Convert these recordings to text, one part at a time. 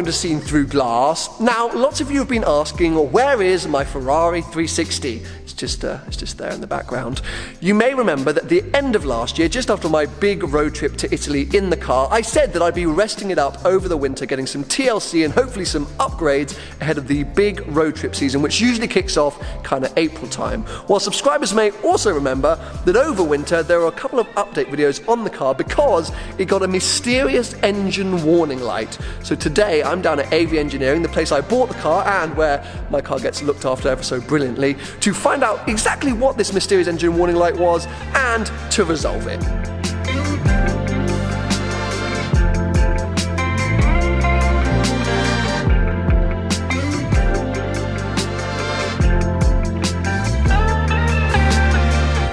welcome to Seen Through Glass. Now, lots of you have been asking, where is my Ferrari 360? It's just there in the background. You may remember that at the end of last year, just after my big road trip to Italy in the car, I said that I'd be resting it up over the winter, getting some TLC and hopefully some upgrades ahead of the big road trip season, which usually kicks off kind of April time. While subscribers may also remember that over winter, there are a couple of update videos on the car because it got a mysterious engine warning light. So today I'm down at AV Engineering, the place I bought the car and where my car gets looked after ever so brilliantly, to find out exactly what this mysterious engine warning light was and to resolve it.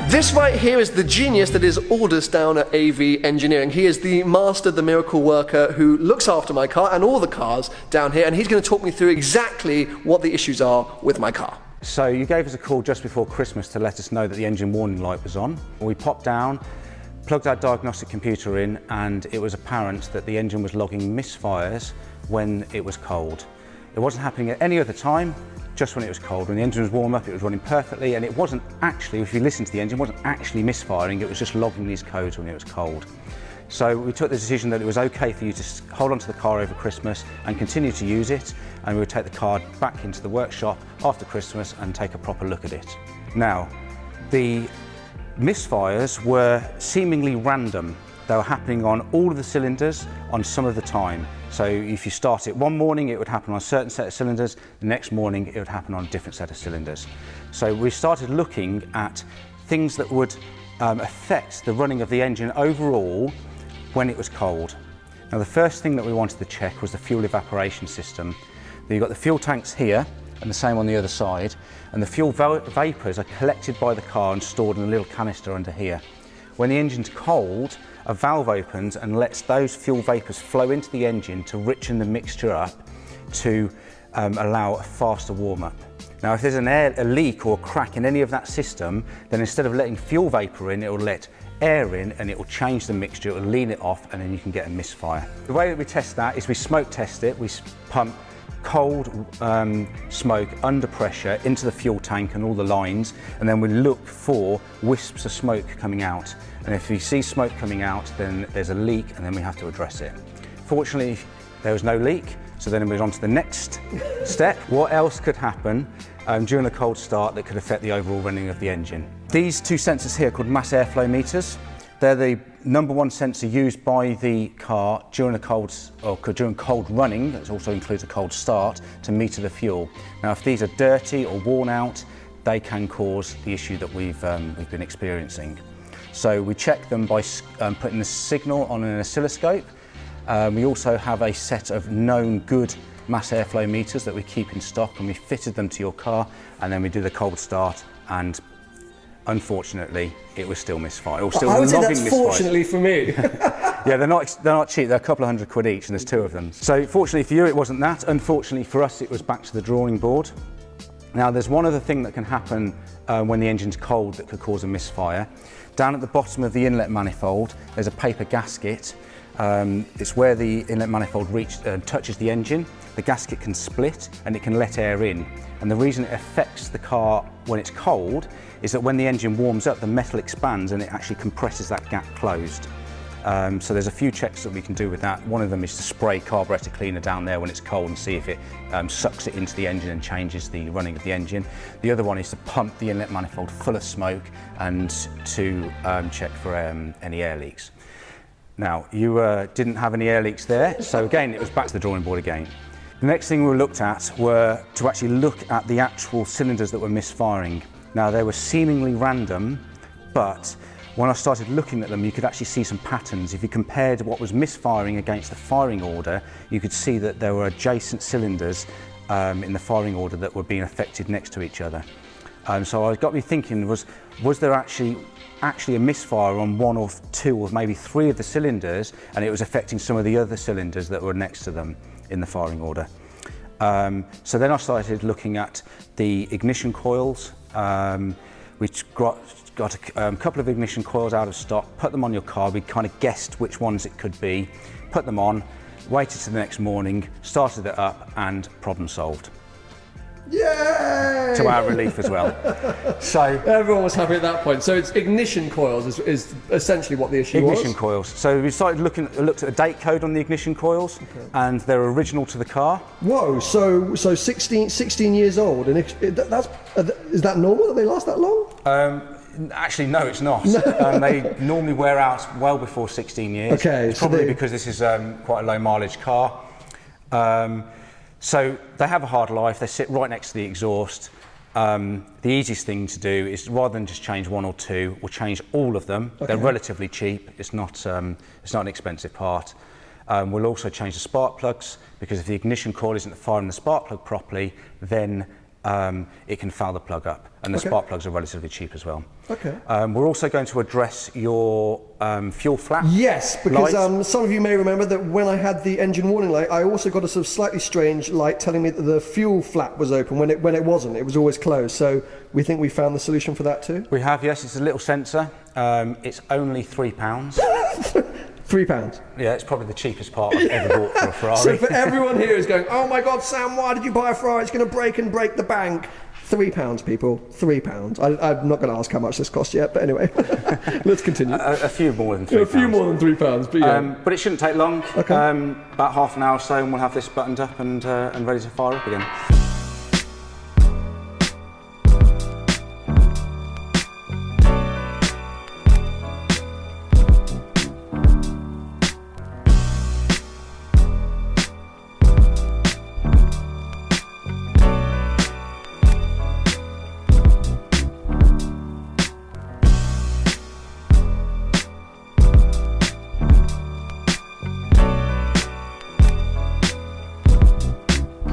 This right here is the genius that is Aldous down at AV Engineering. He is the master, the miracle worker who looks after my car and all the cars down here, and he's going to talk me through exactly what the issues are with my car. So you gave us a call just before Christmas to let us know that the engine warning light was on. We popped down, plugged our diagnostic computer in, and it was apparent that the engine was logging misfires when it was cold. It wasn't happening at any other time, just when it was cold. When the engine was warm up, it was running perfectly, and it wasn't actually, if you listen to the engine, it wasn't actually misfiring, it was just logging these codes when it was cold. So we took the decision that it was okay for you to hold on to the car over Christmas and continue to use it, and we would take the car back into the workshop after Christmas and take a proper look at it. Now, the misfires were seemingly random. They were happening on all of the cylinders on some of the time. So if you start it one morning, it would happen on a certain set of cylinders. The next morning, it would happen on a different set of cylinders. So we started looking at things that would affect the running of the engine overall when it was cold. Now, the first thing that we wanted to check was the fuel evaporation system. You've got the fuel tanks here and the same on the other side, and the fuel vapours are collected by the car and stored in a little canister under here. When the engine's cold, a valve opens and lets those fuel vapours flow into the engine to richen the mixture up to allow a faster warm-up. Now, if there's a leak or a crack in any of that system, then instead of letting fuel vapour in, it will let air in and it will change the mixture, it will lean it off, and then you can get a misfire. The way that we test that is we smoke test it. We pump cold smoke under pressure into the fuel tank and all the lines, and then we look for wisps of smoke coming out. And if we see smoke coming out, then there's a leak and then we have to address it. Fortunately, there was no leak, so then we moved on to the next step. What else could happen during a cold start that could affect the overall running of the engine? These two sensors here are called mass airflow meters. They're the #1 sensor used by the car during during cold running. It also includes a cold start to meter the fuel. Now, if these are dirty or worn out, they can cause the issue that we've been experiencing. So we check them by putting the signal on an oscilloscope. We also have a set of known good mass airflow meters that we keep in stock, and we fitted them to your car, and then we do the cold start, and unfortunately, it was still misfire. I would say that's fortunately for me. Yeah, they're not cheap. They're a couple of $100 each, and there's two of them. So fortunately for you, it wasn't that. Unfortunately for us, it was back to the drawing board. Now, there's one other thing that can happen when the engine's cold that could cause a misfire. Down at the bottom of the inlet manifold, there's a paper gasket. It's where the inlet manifold touches the engine. The gasket can split and it can let air in. And the reason it affects the car when it's cold is that when the engine warms up, the metal expands and it actually compresses that gap closed. So there's a few checks that we can do with that. One of them is to spray carburetor cleaner down there when it's cold and see if it sucks it into the engine and changes the running of the engine. The other one is to pump the inlet manifold full of smoke and to check for any air leaks. Now, you didn't have any air leaks there, so again, it was back to the drawing board again. The next thing we looked at were to actually look at the actual cylinders that were misfiring. Now, they were seemingly random, but when I started looking at them, you could actually see some patterns. If you compared what was misfiring against the firing order, you could see that there were adjacent cylinders in the firing order that were being affected next to each other. So it got me thinking, was there actually a misfire on one or two or maybe three of the cylinders, and it was affecting some of the other cylinders that were next to them in the firing order. So then I started looking at the ignition coils. We got a couple of ignition coils out of stock, put them on your car. We kind of guessed which ones it could be, put them on, waited till the next morning, started it up, and problem solved. Yay! To our relief as well. So everyone was happy at that point. So it's ignition coils is essentially what the issue was? Ignition coils. So we started looked at the date code on the ignition coils, and they're original to the car. Whoa, so 16 years old, and is that normal that they last that long? Actually, no, it's not. They normally wear out well before 16 years. Okay, it's probably because this is quite a low mileage car. So they have a hard life. They sit right next to the exhaust. The easiest thing to do is, rather than just change one or two, we'll change all of them. Okay. They're relatively cheap. It's not an expensive part. We'll also change the spark plugs, because if the ignition coil isn't firing the spark plug properly, then it can foul the plug up, and the spark plugs are relatively cheap as well. Okay. We're also going to address your fuel flap. Yes, because some of you may remember that when I had the engine warning light, I also got a sort of slightly strange light telling me that the fuel flap was open when it wasn't. It was always closed. So we think we found the solution for that too. We have, yes. It's a little sensor. It's only £3. £3? Yeah, it's probably the cheapest part I've ever bought for a Ferrari. So for everyone here who's going, oh my God, Sam, why did you buy a Ferrari? It's going to break the bank. £3, people. £3. I'm not going to ask how much this cost yet, but anyway, let's continue. A few more than £3. A few more than £3, but yeah. But it shouldn't take long. Okay. About half an hour or so, and we'll have this buttoned up and ready to fire up again.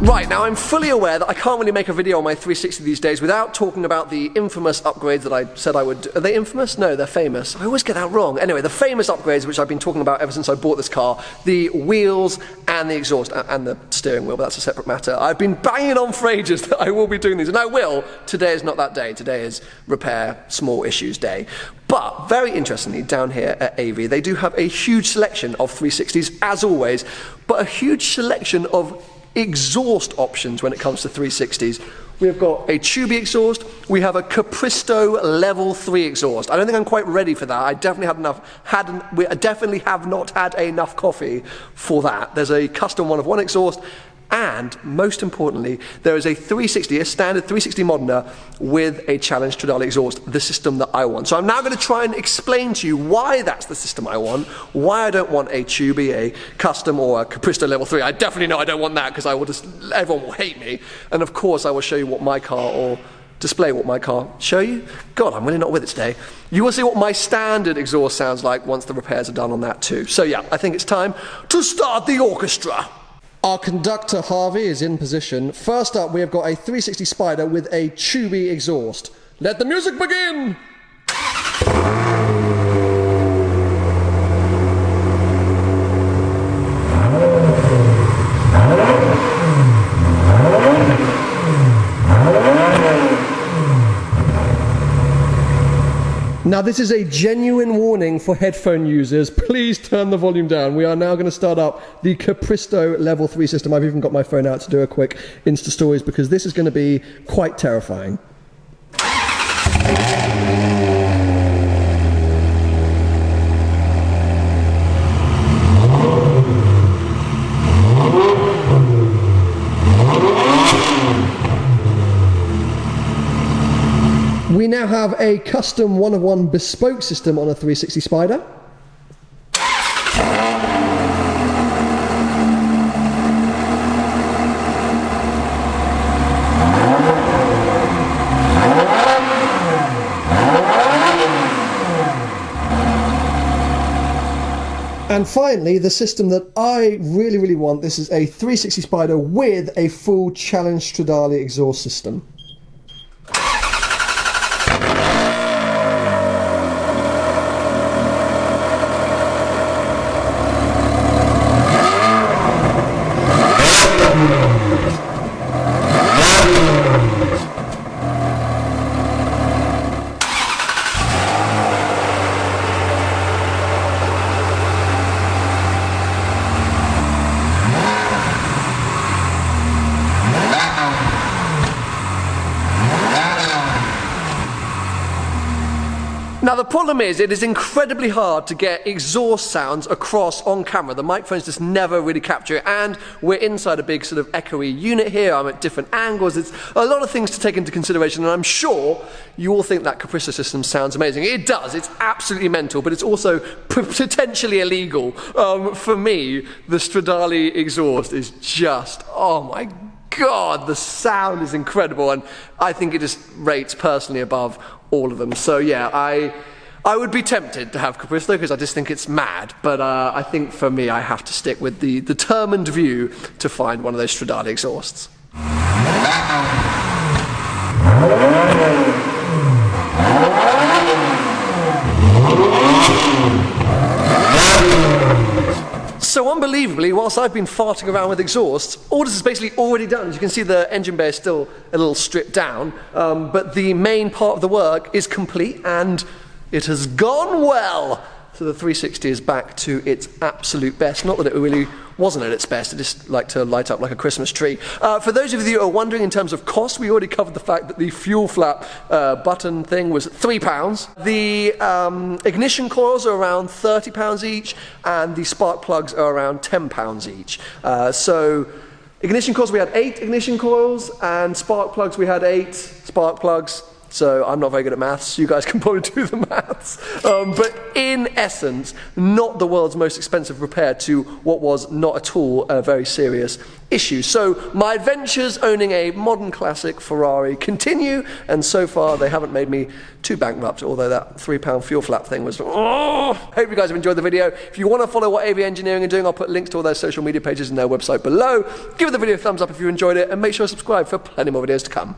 Right, now I'm fully aware that I can't really make a video on my 360 these days without talking about the infamous upgrades that I said I would do. Are they infamous? No, they're famous. I always get that wrong. Anyway, the famous upgrades which I've been talking about ever since I bought this car, the wheels and the exhaust and the steering wheel, but that's a separate matter. I've been banging on for ages that I will be doing these, and I will. Today is not that day. Today is repair small issues day. But very interestingly, down here at AV, they do have a huge selection of 360s, as always, but a huge selection of exhaust options when it comes to 360s. We've got a Tubi exhaust, we have a Capristo level 3 exhaust. I don't think I'm quite ready for that. I definitely definitely have not had enough coffee for that. There's a custom one of one exhaust, and most importantly, there is a 360, a standard 360 Modena with a Challenge Stradale exhaust, the system that I want. So I'm now going to try and explain to you why that's the system I want, why I don't want a Tubi, a custom, or a Capristo level 3. I definitely know I don't want that, because everyone will hate me. And of course I will show you what my car, or display what my car, show you? God, I'm really not with it today. You will see what my standard exhaust sounds like once the repairs are done on that too. So yeah, I think it's time to start the orchestra. Our conductor, Harvey, is in position. First up, we have got a 360 Spider with a Tubi exhaust. Let the music begin! Now this is a genuine warning for headphone users. Please turn the volume down. We are now going to start up the Capristo Level 3 system. I've even got my phone out to do a quick Insta Stories, because this is going to be quite terrifying. We now have a custom one-of-one bespoke system on a 360 Spider. And finally, the system that I really, really want, this is a 360 Spider with a full Challenge Stradale exhaust system. Now the problem is, it is incredibly hard to get exhaust sounds across on camera. The microphones just never really capture it, and we're inside a big sort of echoey unit here. I'm at different angles. It's a lot of things to take into consideration, and I'm sure you all think that Capristo system sounds amazing. It does. It's absolutely mental, but it's also potentially illegal. For me, the Stradale exhaust is just, oh my God, the sound is incredible, and I think it just rates personally above all of them. So yeah, I would be tempted to have Capristo because I just think it's mad, but I think for me I have to stick with the determined view to find one of those Stradale exhausts. So unbelievably, whilst I've been farting around with exhausts, all this is basically already done. As you can see, the engine bay is still a little stripped down, but the main part of the work is complete and it has gone well. So the 360 is back to its absolute best. Not that it really wasn't at its best, it just liked to light up like a Christmas tree. For those of you who are wondering in terms of cost, we already covered the fact that the fuel flap button thing was £3. The ignition coils are around £30 each, and the spark plugs are around £10 each. So ignition coils, we had 8 ignition coils, and spark plugs, we had 8 spark plugs. So I'm not very good at maths, you guys can probably do the maths. But in essence, not the world's most expensive repair to what was not at all a very serious issue. So my adventures owning a modern classic Ferrari continue, and so far they haven't made me too bankrupt, although that £3 fuel flap thing was, oh! Hope you guys have enjoyed the video. If you want to follow what AV Engineering are doing, I'll put links to all their social media pages and their website below. Give the video a thumbs up if you enjoyed it, and make sure to subscribe for plenty more videos to come.